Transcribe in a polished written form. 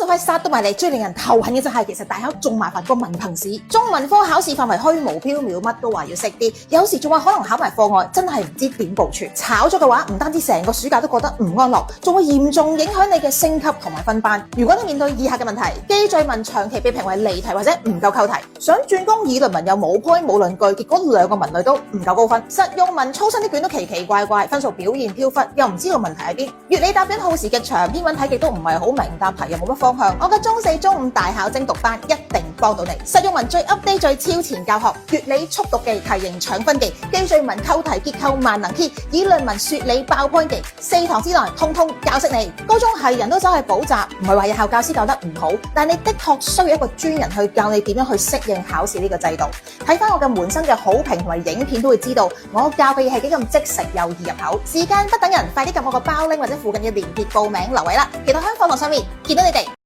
就快殺到埋嚟，最令人頭痕嘅就係，其實大考仲麻煩過文憑試。中文科考試範圍虛無縹緲，乜都話要識啲，有時仲話可能考埋課外，真係唔知點部署。炒咗嘅話，唔單止成個暑假都覺得唔安樂，仲會嚴重影響你嘅升級同埋分班。如果你面對以下嘅問題，記敘文長期被評為離題或者唔夠扣題，想轉攻議論文又冇 point 冇論據，結果兩個文類都唔夠高分，實用文粗身啲卷都奇奇怪怪，分數表現飄忽，又唔知道問題喺邊。粵理答卷耗時極長，篇文睇極都唔係好明，答題又冇乜方向。我嘅中4、中5大考精讀班一定幫到你。實用文最 update 最超前教學，粵理速讀技、題型搶分技、記敘文扣題結構萬能 key、議論文說理爆 point 技，4堂之內通通教識你。高中係人都走去補習，唔係話日校教師教得唔好，但你的確需要一個專人去教你點樣去適應考試呢個制度。睇翻我嘅門生嘅好評同埋影片都會知道，我教嘅嘢係幾咁即食又易入口。時間不等人，快啲撳我個包拎或者附近嘅連結報名留位啦！期待喺課堂上面見到你哋。